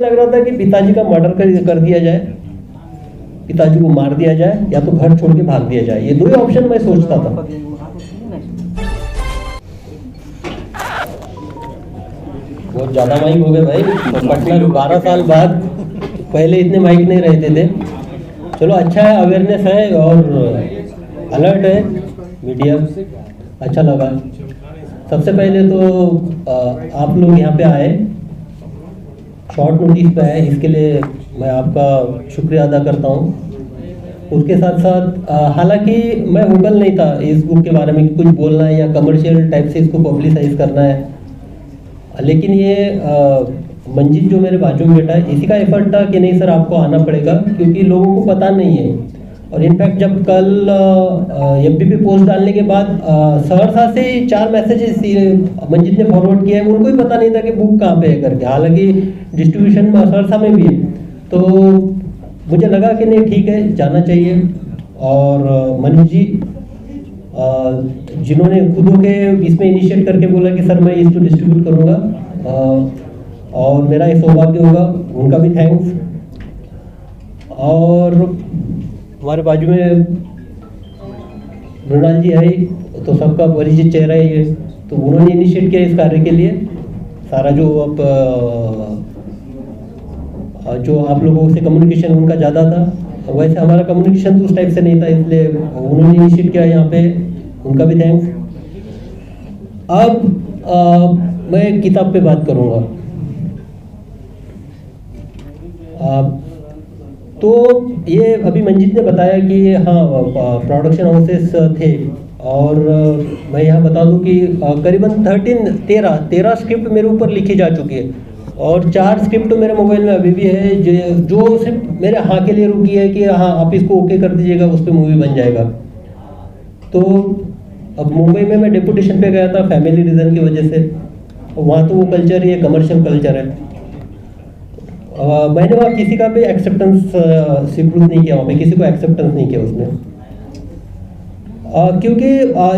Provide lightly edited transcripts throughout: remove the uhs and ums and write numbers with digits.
लग रहा था कि पिताजी का मर्डर कर दिया जाए, पिताजी को मार दिया जाए, या तो घर छोड़ के भाग दिया जाए। ये दो ही ऑप्शन मैं सोचता था। बहुत ज़्यादा माइक हो गए भाई। तो पटना 12 साल बाद, पहले इतने माइक नहीं रहते थे। चलो अच्छा है, अवेयरनेस है और अलर्ट है मीडिया, अच्छा लगा। सबसे पहले तो आप लोग यहाँ पे आए, शॉर्ट नोटिस पे आए, इसके लिए मैं आपका शुक्रिया अदा करता हूँ। उसके साथ साथ हालांकि मैं वोकल नहीं था इस बुक के बारे में कि कुछ बोलना है या कमर्शियल टाइप से इसको पब्लिसाइज करना है, लेकिन ये मंजित जो मेरे बाजू में बैठा है, इसी का एफर्ट था कि नहीं सर आपको आना पड़ेगा, क्योंकि लोगों को पता नहीं है। और इनफैक्ट जब कल एफबीपी पोस्ट डालने के बाद सहरसा से 4 मैसेजेस मंजित ने फॉरवर्ड किए हैं, उनको भी पता नहीं था कि बुक कहाँ पे है करके, हालांकि डिस्ट्रीब्यूशन में सहरसा में भी है। तो मुझे लगा कि नहीं ठीक है, जाना चाहिए। और मनीष जी जिन्होंने खुद होके इसमें इनिशिएट करके बोला कि सर मैं इसको डिस्ट्रीब्यूट करूँगा और मेरा ये सौभाग्य होगा, उनका भी थैंक्स। और हमारे बाजू में मृणाल जी है, तो सबका परिचित चेहरा है ये, तो उन्होंने इनिशिएट किया इस कार्य के लिए। सारा जो आप लोगों से कम्युनिकेशन उनका ज़्यादा था, वैसे हमारा कम्युनिकेशन तो उस टाइप से नहीं था, इसलिए उन्होंने इनिशिएट किया यहाँ पे, उनका भी थैंक्स। अब मैं किताब पे बात करूँगा। तो ये अभी मंजित ने बताया कि हाँ प्रोडक्शन हाउसेस थे, और मैं यहाँ बता दूँ कि करीबन 13 स्क्रिप्ट मेरे ऊपर लिखी जा चुकी है, और 4 स्क्रिप्ट मेरे मोबाइल में अभी भी है जो सिर्फ मेरे हाँ के लिए रुकी है कि हाँ आप इसको ओके कर दीजिएगा, उस पर मूवी बन जाएगा। तो अब मुंबई में मैं डेपुटेशन पे गया था फैमिली रीज़न की वजह से, वहाँ तो वो कल्चर ही है, कमर्शियल कल्चर है। मैंने वहाँ किसी का भी एक्सेप्टेंस स्वीकृत नहीं किया, वहाँ पे किसी को एक्सेप्टेंस नहीं किया उसमें, क्योंकि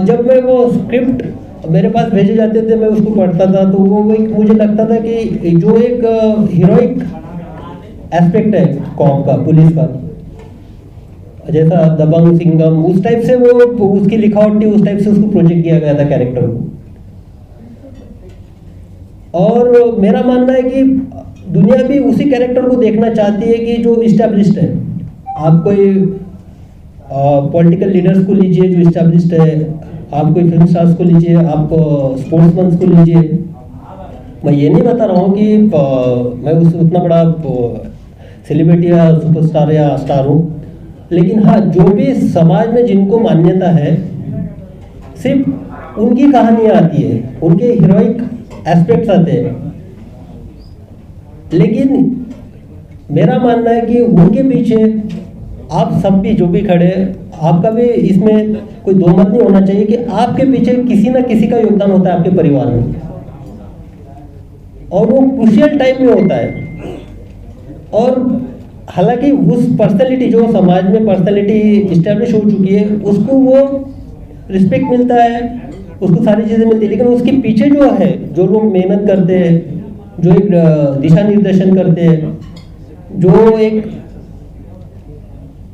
जब मैं वो स्क्रिप्ट मेरे पास भेजे जाते थे, मैं उसको पढ़ता था, तो वो एक मुझे लगता था कि जो एक हीरोइक एस्पेक्ट है कॉम का, पुलिस का, जैसा दबंग सिंघम, उस टाइप से वो उसकी लिखावट थी, उस टाइप से उसको प्रोजेक्ट किया गया था कैरेक्टर को। और मेरा मानना है कि दुनिया भी उसी कैरेक्टर को देखना चाहती है कि जो इस्टेब्लिश्ड है। आप कोई पॉलिटिकल लीडर्स को लीजिए जो इस्टेब्लिश्ड है, आप कोई फिल्म स्टार्स को लीजिए, आप स्पोर्ट्समैन को लीजिए। मैं ये नहीं बता रहा हूँ कि मैं उतना बड़ा सेलिब्रिटी या सुपरस्टार या स्टार हूँ, लेकिन हाँ जो भी समाज में जिनको मान्यता है, सिर्फ उनकी कहानियाँ आती है, उनके हीरोइक एस्पेक्ट्स आते हैं। लेकिन मेरा मानना है कि उनके पीछे आप सब भी जो भी खड़े, आपका भी इसमें कोई दो मत नहीं होना चाहिए कि आपके पीछे किसी ना किसी का योगदान होता है आपके परिवार में, और वो क्रूशियल टाइम में होता है। और हालांकि उस पर्सनैलिटी जो समाज में पर्सनैलिटी इस्टेब्लिश हो चुकी है, उसको वो रिस्पेक्ट मिलता है, उसको सारी चीज़ें मिलती है, लेकिन उसके पीछे जो है, जो लोग मेहनत करते हैं, जो एक दिशा निर्देशन करते हैं, जो एक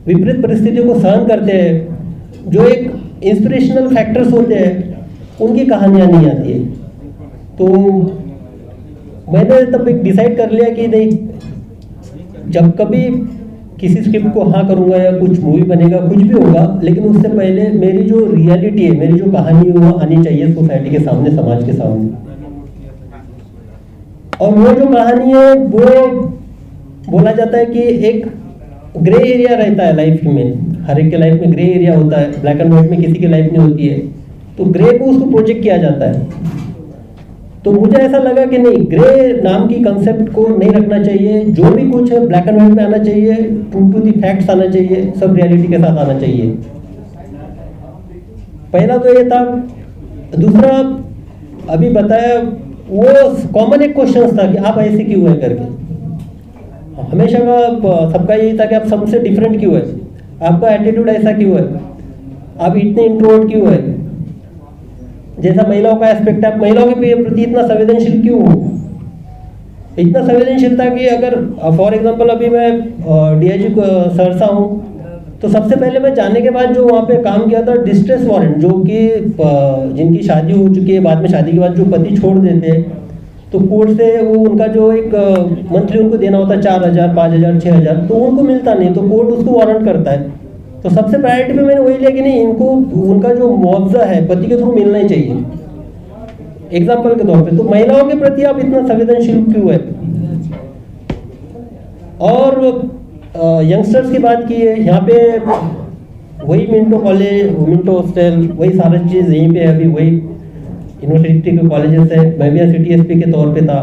विपरीत परिस्थितियों को सहन करते हैं, जो एक इंस्पिरेशनल फैक्टर्स होते हैं, उनकी कहानियाँ नहीं आती है। तो मैंने तब एक डिसाइड कर लिया कि नहीं, जब कभी किसी स्क्रिप्ट को हाँ करूँगा या कुछ मूवी बनेगा, कुछ भी होगा, लेकिन उससे पहले मेरी जो रियलिटी है, मेरी जो कहानी है, वो आनी चाहिए सोसाइटी के सामने, समाज के सामने। और वो जो कहानी है, वो बोला जाता है कि एक ग्रे एरिया रहता है लाइफ में, हर एक के लाइफ में ग्रे एरिया होता है, ब्लैक एंड व्हाइट में किसी की लाइफ नहीं होती है, तो ग्रे को उसको प्रोजेक्ट किया जाता है। तो मुझे ऐसा लगा कि नहीं, ग्रे नाम की कंसेप्ट को नहीं रखना चाहिए, जो भी कुछ है ब्लैक एंड व्हाइट में आना चाहिए, ट्रू टू दी फैक्ट्स आना चाहिए, सब रियलिटी के साथ आना चाहिए। पहला तो ये था। दूसरा, अभी बताया वो कॉमन एक क्वेश्चन था कि आप ऐसे क्यों है करके, हमेशा का सबका यही था कि आप सबसे डिफरेंट क्यों है, आपका एटीट्यूड ऐसा क्यों है, आप इतने इंट्रोवर्ट क्यों है, जैसा महिलाओं का एस्पेक्ट है, आप महिलाओं के प्रति इतना संवेदनशील क्यों हो। इतना संवेदनशील था कि अगर फॉर एग्जांपल अभी मैं डीआईजी सरसा हूँ, तो सबसे पहले मैं जाने के बाद जो वहाँ पे काम किया था डिस्ट्रेस वारंट, जो कि जिनकी शादी हो चुकी है, बाद में शादी के बाद जो पति छोड़ देते हैं, तो कोर्ट से वो उनका जो एक मंथली उनको देना होता है 4,000, 5,000, 6,000, तो उनको मिलता नहीं, तो कोर्ट उसको वारंट करता है। तो सबसे प्रायोरिटी पे मैंने वही लिया कि नहीं, इनको उनका जो मुआवजा है पति के थ्रू मिलना ही चाहिए, एग्जाम्पल के तौर पे। तो महिलाओं के प्रति आप इतना संवेदनशील क्यों है? और यंगस्टर्स की बात की है, यहाँ पे वही मिंटो कॉलेज, मिंटो हॉस्टल, वही सारा चीज़ यहीं पे है, अभी वही यूनिवर्सिटी के कॉलेजेस है। मैं भी CTSP के तौर पे था।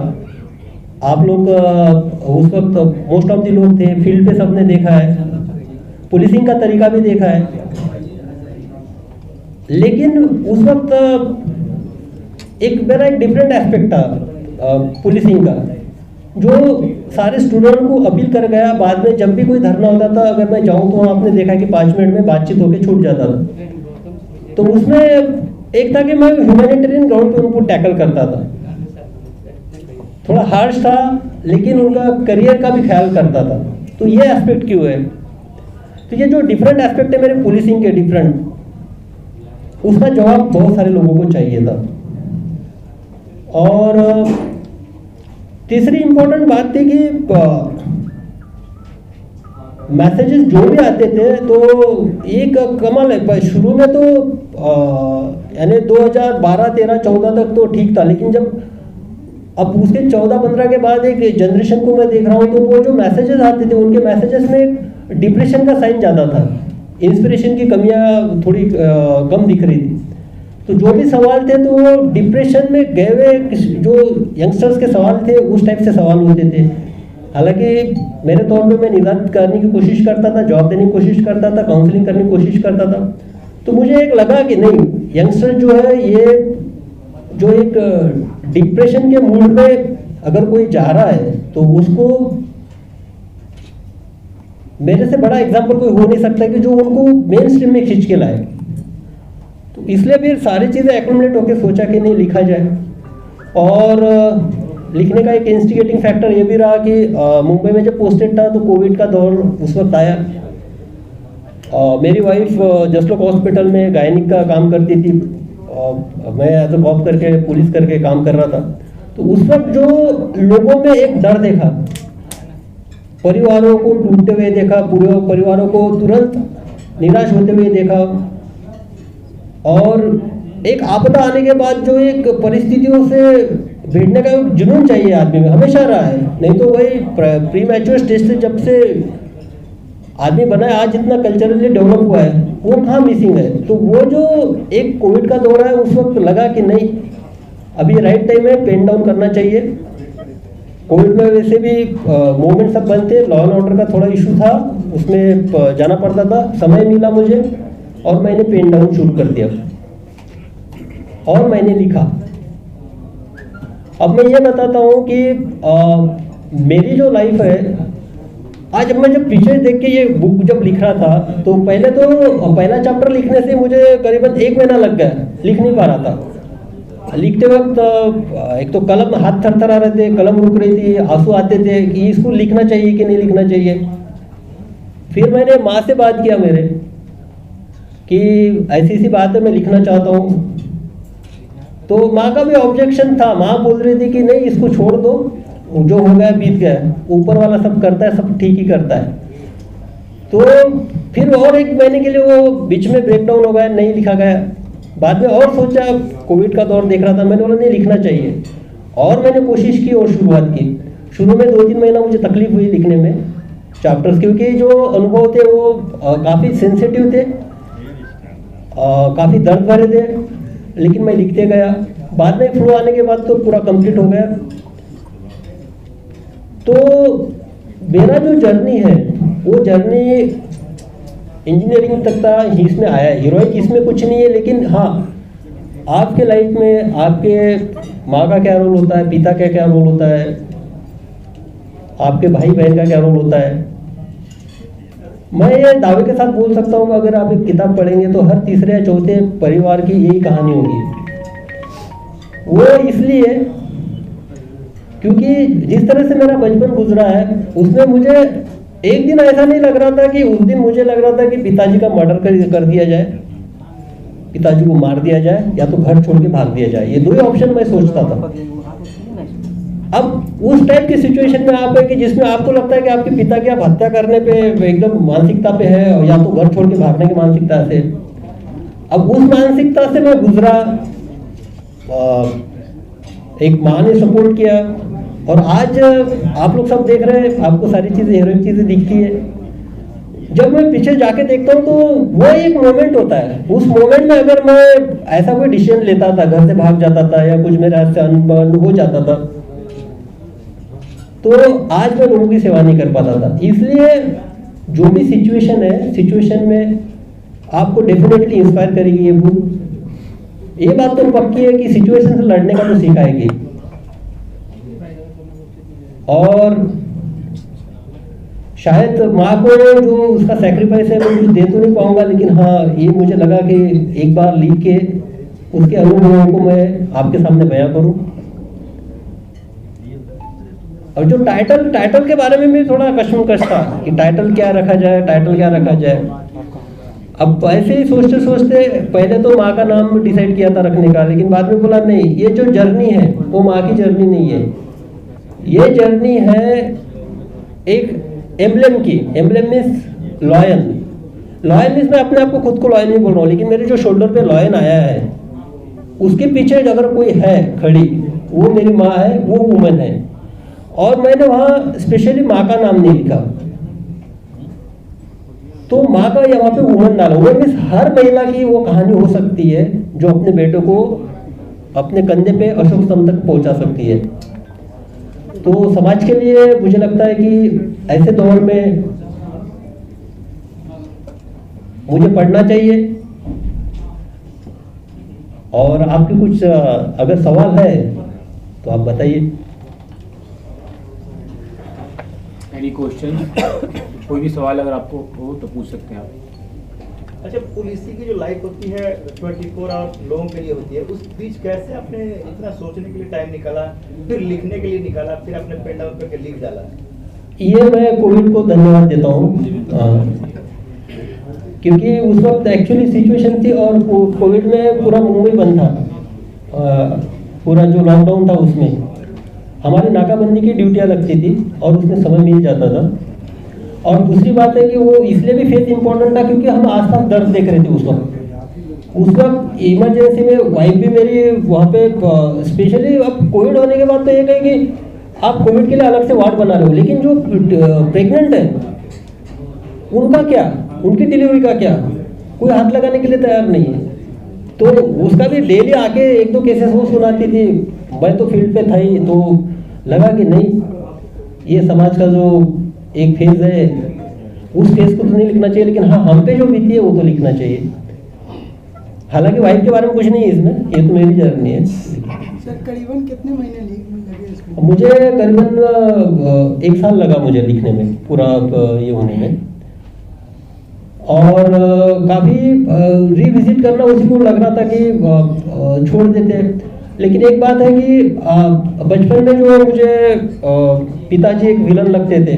आप लोग उस वक्त मोस्ट ऑफ द लोग थे, फील्ड पे सबने देखा है, पुलिसिंग का तरीका भी देखा है। लेकिन उस वक्त एक मेरा एक डिफरेंट एस्पेक्ट था पुलिसिंग का, जो सारे स्टूडेंट को अपील कर गया। बाद में जब भी कोई धरना होता था, अगर मैं जाऊं तो आपने देखा कि 5 मिनट में बातचीत होकर छूट जाता था। तो उसमें एक था कि मैं ह्यूमैनिटेरियन ग्राउंड पे उनको टैकल करता था, थोड़ा हार्श था, लेकिन उनका करियर का भी ख्याल करता था। तो ये एस्पेक्ट क्यों है? तो ये जो डिफरेंट एस्पेक्ट है मेरे पुलिसिंग के डिफरेंट, उसका जवाब बहुत सारे लोगों को चाहिए था। और तीसरी इंपॉर्टेंट बात थी कि मैसेजेस जो भी आते थे, तो एक कमाल है, शुरू में तो यानी 2012, 13, 14 तक तो ठीक था, लेकिन जब अब उसके 14-15 के बाद एक जनरेशन को मैं देख रहा हूँ, तो वो जो मैसेजेस आते थे, उनके मैसेजेस में डिप्रेशन का साइन ज़्यादा था, इंस्पिरेशन की कमियाँ थोड़ी कम दिख रही थी। तो जो भी सवाल थे, तो वो डिप्रेशन में गए हुए जो यंगस्टर्स के सवाल थे, उस टाइप से सवाल होते थे। हालांकि मेरे तौर पे मैं निदान करने की कोशिश करता था, जवाब देने की कोशिश करता था, काउंसलिंग करने की कोशिश करता था। तो मुझे एक लगा कि नहीं, यंगस्टर जो है, ये जो एक डिप्रेशन के मूड में अगर कोई जा रहा है, तो उसको मेरे से बड़ा एग्जाम्पल कोई हो नहीं सकता कि जो उनको मेन स्ट्रीम में खींच के लाए। तो इसलिए फिर सारी चीज़ें एक्यूमुलेट होकर सोचा कि नहीं, लिखा जाए। और लिखने का एक इंस्टिगेटिंग फैक्टर ये भी रहा कि मुंबई में जब पोस्टेड था, तो कोविड का दौर उस वक्त आया। मेरी वाइफ जसलोक हॉस्पिटल में गायनिक का काम करती थी, मैं एज अ कॉप करके, पुलिस करके काम कर रहा था। तो उस वक्त जो लोगों में एक डर देखा, परिवारों को टूटते हुए देखा, पूरे परिवारों को तुरंत निराश होते हुए देखा, और एक आपदा आने के बाद जो एक परिस्थितियों से भिड़ने का जुनून चाहिए आदमी में, हमेशा रहा है। नहीं तो वही प्री मैच्योर स्टेज से जब से आदमी बना है, आज जितना कल्चरली डेवलप हुआ है, वो कहाँ मिसिंग है। तो वो जो एक कोविड का दौर है, उस वक्त लगा कि नहीं, अभी राइट टाइम है, पेन डाउन करना चाहिए। कोविड में वैसे भी मूवमेंट सब बंद थे, लॉ एंड ऑर्डर का थोड़ा इशू था, उसमें जाना पड़ता था, समय मिला मुझे, और मैंने पेन डाउन शुरू कर दिया और मैंने लिखा। अब मैं ये बताता हूँ कि मेरी जो लाइफ है, आज मैं जब पीछे देख के ये बुक जब लिख रहा था, तो पहले तो पहला चैप्टर लिखने से मुझे करीबन 1 महीना लग गया, लिख नहीं पा रहा था। लिखते वक्त एक तो कलम, हाथ थरथरा रहे थे, कलम रुक रही थी, आंसू आते थे कि इसको लिखना चाहिए कि नहीं लिखना चाहिए। फिर मैंने माँ से बात किया मेरे कि ऐसी ऐसी बात है, मैं लिखना चाहता हूँ। तो माँ का भी ऑब्जेक्शन था, माँ बोल रही थी कि नहीं, इसको छोड़ दो, जो हो गया बीत गया, ऊपर वाला सब करता है, सब ठीक ही करता है। तो फिर और 1 महीने के लिए वो बीच में ब्रेकडाउन हो गया, नहीं लिखा गया। बाद में और सोचा, कोविड का दौर देख रहा था, मैंने बोला नहीं, लिखना चाहिए। और मैंने कोशिश की और शुरुआत की। शुरू में 2-3 महीना मुझे तकलीफ हुई लिखने में चैप्टर्स, क्योंकि जो अनुभव थे वो काफ़ी सेंसिटिव थे, काफ़ी दर्द भरे थे, लेकिन मैं लिखते गया। बाद में फ्लो आने के बाद तो पूरा कंप्लीट हो गया। तो मेरा जो जर्नी है, वो जर्नी इंजीनियरिंग तक था, इसमें आया है। हीरोइक इसमें कुछ नहीं है, लेकिन हाँ, आपके लाइफ में आपके माँ का क्या रोल होता है, पिता का क्या रोल होता है, आपके भाई बहन का क्या रोल होता है। मैं ये दावे के साथ बोल सकता हूँ कि अगर आप एक किताब पढ़ेंगे तो हर तीसरे या चौथे परिवार की यही कहानी होगी। वो इसलिए क्योंकि जिस तरह से मेरा बचपन गुजरा है उसमें मुझे एक दिन ऐसा नहीं लग रहा था कि उस दिन मुझे लग रहा था कि पिताजी का मर्डर कर दिया जाए, पिताजी को मार दिया जाए, या तो घर छोड़ के भाग दिया जाए। ये दो ही ऑप्शन मैं सोचता था। अब उस टाइप की सिचुएशन में आप है कि जिसमें आपको लगता है कि आपके पिता की आप हत्या करने पे एकदम मानसिकता पे है, या तो घर छोड़ के भागने की मानसिकता से। अब उस मानसिकता से मैं गुजरा, एक माँ ने सपोर्ट किया, और आज आप लोग सब देख रहे हैं, आपको सारी चीज़ें हीरोइक चीज़ें दिखती है। जब मैं पीछे जाके देखता हूँ तो वो एक मोमेंट होता है। उस मोमेंट में अगर मैं ऐसा कोई डिसीजन लेता था, घर से भाग जाता था या कुछ मेरे हाथ से अनबन हो जाता था, तो आज मैं लोगों की सेवा नहीं कर पाता था। इसलिए जो भी सिचुएशन है, सिचुएशन में आपको डेफिनेटली इंस्पायर करेगी ये बुक। ये बात तो पक्की है कि सिचुएशन से लड़ने का तो सिखाएगी। और शायद माँ को जो उसका सेक्रीफाइस है मैं कुछ दे तो नहीं पाऊंगा, लेकिन हाँ ये मुझे लगा कि एक बार लिख के उसके अनुभवों को मैं आपके सामने बयां करूं। और जो टाइटल के बारे में भी थोड़ा कश्मकश था कि टाइटल क्या रखा जाए। अब ऐसे ही सोचते सोचते पहले तो माँ का नाम डिसाइड किया था रखने का, लेकिन बाद में बोला नहीं, ये जो जर्नी है वो माँ की जर्नी नहीं है, ये जर्नी है एक एम्ब्लेम की। Emblem means lion. Lion means मैं अपने आप को खुद को लॉयन नहीं बोल रहा हूँ, लेकिन मेरे जो शोल्डर पे लॉयन आया है उसके पीछे अगर कोई है खड़ी, वो मेरी माँ है, वो वुमन है। और मैंने वहाँ स्पेशली माँ का नाम नहीं लिखा, तो माँ का यहाँ पे वुमन डाला। वुमन मीन्स हर महिला की वो कहानी हो सकती है जो अपने बेटे को अपने कंधे पे अशोक स्तंभ तक पहुँचा सकती है। तो समाज के लिए मुझे लगता है कि ऐसे दौर में मुझे पढ़ना चाहिए। और आपके कुछ अगर सवाल है तो आप बताइए। Any question? कोई भी सवाल अगर आपको हो तो पूछ सकते हैं आप। अच्छा, पुलिस की जो लाइफ होती है 24 आवर लोगों के लिए होती है, उस बीच कैसे आपने इतना सोचने के लिए टाइम निकाला, फिर लिखने के लिए निकाला, फिर आपने पेन डाउन करके लिख डाला? ये मैं कोविड को धन्यवाद देता हूँ, क्योंकि उस वक्त एक्चुअली सिचुएशन थी और कोविड में पूरा मुंबई बंद था। पूरा जो लॉकडाउन था उसमें हमारी नाकाबंदी की ड्यूटियाँ लगती थी और उसमें समय मिल जाता था। और दूसरी बात है कि वो इसलिए भी फेथ इम्पोर्टेंट था क्योंकि हम आसपास दर्द देख रहे थे उस वक्त इमरजेंसी में वाइफ भी मेरी वहाँ पे स्पेशली। अब कोविड होने के बाद तो ये कहे कि आप कोविड के लिए अलग से वार्ड बना रहे हो, लेकिन जो प्रेग्नेंट है उनका क्या, उनकी डिलीवरी का क्या, कोई हाथ लगाने के लिए तैयार नहीं है। तो उसका भी डेली आके 1-2 केसेस वो सुनाती थी। मैं तो फील्ड पे था ही, तो लगा कि नहीं, ये समाज का जो एक फेज है उस फेज को तो नहीं लिखना चाहिए, लेकिन हाँ हम पे जो बीती है वो तो लिखना चाहिए। हालांकि वाइफ के बारे में कुछ नहीं है इसमें, ये तो मेरी जर्नी है। सर करीबन कितने महीने लगे इसको? मुझे करीबन 1 साल लगा मुझे लिखने में, पूरा ये होने में। और काफ़ी रिविजिट करना उसी को लग रहा था कि छोड़ देते। लेकिन एक बात है कि बचपन में जो मुझे पिताजी एक विलन लगते थे।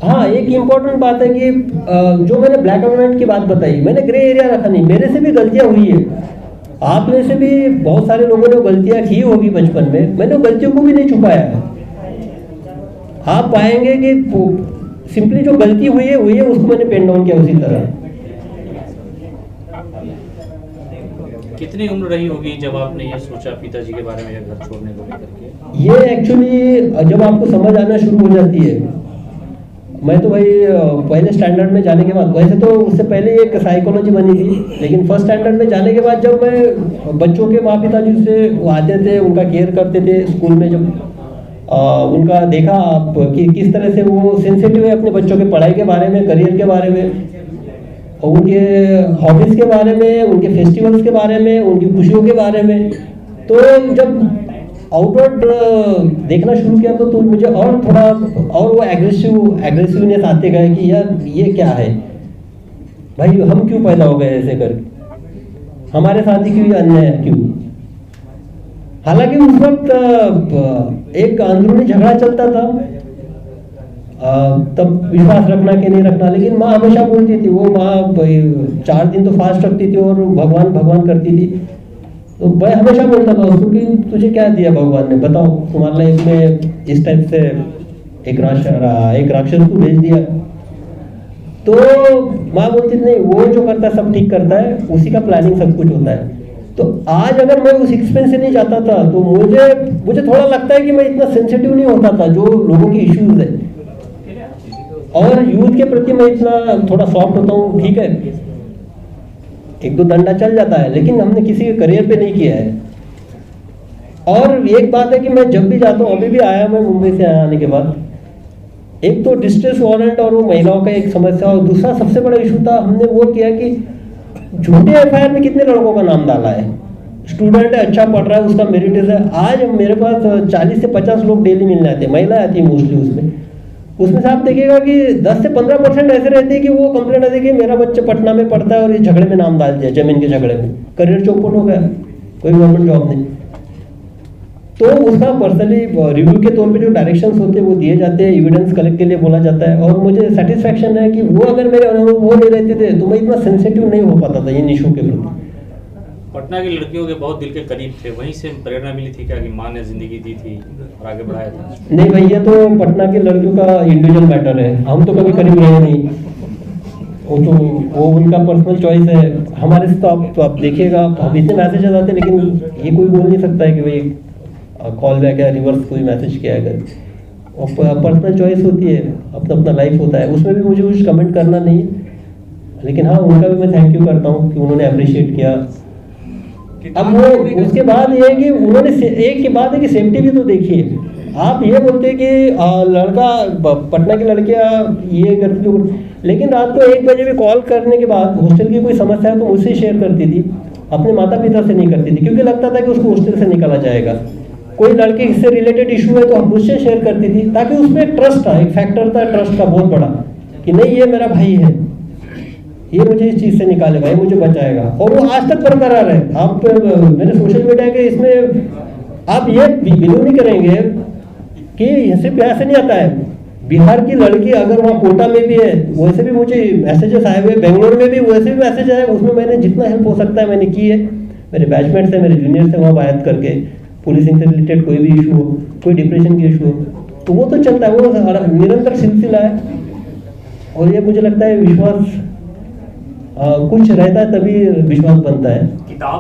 हाँ, एक इम्पॉर्टेंट बात है कि जो मैंने ब्लैक एंड व्हाइट की बात बताई, मैंने ग्रे एरिया रखा नहीं। मेरे से भी गलतियाँ हुई है, आप में से भी बहुत सारे लोगों ने गलतियाँ की होगी बचपन में। मैंने गलतियों को भी नहीं छुपाया है। आप पाएंगे कि सिंपली जो गलती हुई है उसको मैंने पेन डाउन किया उसी तरह। कितनी उम्र रही होगी जब आपने ये सोचा पिताजी के बारे में या घर छोड़ने को लेकर के? ये एक्चुअली जब आपको समझ आना शुरू हो जाती है। मैं तो भाई पहले स्टैंडर्ड में जाने के बाद, वैसे तो उससे पहले एक साइकोलॉजी बनी थी, लेकिन फर्स्ट स्टैंडर्ड में जाने के बाद जब मैं बच्चों के माँ पिताजी से वो आते थे, उनका केयर करते थे स्कूल में, जब उनका देखा आप कि किस तरह से वो सेंसिटिव है अपने बच्चों के पढ़ाई के बारे में, करियर के बारे में, उनके हॉबीज़ के बारे में, उनके फेस्टिवल्स के बारे में, उनकी खुशियों के बारे में। तो जब आउटवर्ड देखना शुरू किया तो मुझे और थोड़ा और वो एग्रेसिवनेस आते गए कि यार ये क्या है भाई, हम क्यों पैदा हो गए ऐसे करके, हमारे साथ ही क्यों अन्याय है, क्यों। हालांकि उस वक्त एक अंदरूनी झगड़ा चलता था, तब विश्वास रखना कि नहीं रखना, लेकिन माँ हमेशा बोलती थी, वो माँ 4 दिन तो फास्ट रखती थी और भगवान भगवान करती थी। तो मैं हमेशा बोलता था उसको कि तुझे क्या दिया भगवान ने, बताओ, तुम्हारे लाइफ में इस टाइप से एक राक्षस को भेज दिया। तो माँ बोलती थी नहीं, वो जो करता है सब ठीक करता है, उसी का प्लानिंग सब कुछ होता है। तो आज अगर मैं उस एक्सपेंस से नहीं जाता था तो मुझे थोड़ा लगता है कि मैं इतना सेंसिटिव नहीं होता था जो लोगों के इश्यूज है, और यूथ के प्रति मैं इतना थोड़ा सॉफ्ट होता हूँ। ठीक है, 1-2 डंडा चल जाता है, लेकिन हमने किसी के करियर पे नहीं किया है। और एक बात है कि मैं जब भी जाता हूँ, अभी भी आया मैं मुंबई से आने के बाद, एक तो डिस्ट्रेस वारंट और वो महिलाओं का एक समस्या, और दूसरा सबसे बड़ा इशू था, हमने वो किया कि झूठे एफआईआर में कितने लड़कों का नाम डाला है। स्टूडेंट है, अच्छा पढ़ रहा है, उसका मेरिट है। आज मेरे पास 40 से 50 लोग डेली मिलने आते हैं, महिला आती है मोस्टली। उसमें से आप देखिएगा कि 10 से 15% ऐसे रहते हैं कि वो कंप्लेंट आती है कि मेरा बच्चा पटना में पढ़ता है और ये झगड़े में नाम डाल दिया, जमीन के झगड़े में, करियर चौपट हो गया, कोई गवर्नमेंट जॉब नहीं। तो उसका पर्सनली रिव्यू के तौर पे जो डायरेक्शंस होते हैं वो दिए जाते हैं, एविडेंस कलेक्ट के लिए बोला जाता है, और मुझे सेटिस्फैक्शन है कि वो अगर मेरे अनुभव वो नहीं रहते थे तो मैं इतना सेंसिटिव नहीं हो पाता था इन इशू के प्रति। पटना की लड़कियों के बहुत दिल के करीब थे, वहीं से प्रेरणा मिली थी क्या कि माँ ने जिंदगी दी थी और आगे बढ़ाया था? नहीं भाई, ये तो पटना की लड़कियों का इंडिविजुअल मैटर है, हम तो कभी करीब रहे नहीं, वो उनका पर्सनल चॉइस है। हमारे से तो आप देखिएगा, अब इतने मैसेजेस आते हैं, लेकिन ये कोई बोल नहीं सकता है कि भाई कॉल बैक है, रिवर्स कोई मैसेज किया है। और पर्सनल चॉइस होती है, अपना अपना लाइफ होता है, उसमें भी मुझे कुछ कमेंट करना नहीं है। लेकिन हाँ, उनका भी मैं थैंक यू करता हूँ कि उन्होंने अप्रिशिएट किया। अब वो उसके बाद ये है कि उन्होंने एक की बात है कि सेफ्टी भी तो देखिए। आप ये बोलते हैं कि लड़का पटना की लड़कियाँ ये करती थी, लेकिन रात को 1 बजे भी कॉल करने के बाद हॉस्टल की कोई समस्या है तो मुझसे शेयर करती थी, अपने माता पिता से नहीं करती थी, क्योंकि लगता था कि उसको हॉस्टल से निकाला जाएगा। कोई लड़के इससे रिलेटेड इशू है तो हम मुझसे शेयर करती थी, ताकि उसमें एक ट्रस्ट था, एक फैक्टर था ट्रस्ट का बहुत बड़ा, कि नहीं ये मेरा भाई है, ये मुझे इस चीज़ से निकालेगा, ये मुझे बचाएगा। और वो आज तक बरकरार है। आप मेरे सोशल मीडिया के इसमें आप ये बिलीव नहीं करेंगे कि सिर्फ यहाँ से नहीं आता है, बिहार की लड़की अगर वहाँ कोटा में भी है, वैसे भी मुझे मैसेजेस आए हुए, बेंगलोर में भी वैसे भी मैसेज आए, उसमें मैंने जितना हेल्प हो सकता है मैंने की है। मेरे बैचमेट्स हैं, मेरे जूनियर से वहाँ बात करके, पुलिसिंग से रिलेटेड कोई भी इशू हो, कोई डिप्रेशन की इशू हो, तो वो तो चलता है, वो निरंतर सिलसिला है। और ये मुझे लगता है विश्वास कुछ रहता है तभी विश्वास बनता है। किताब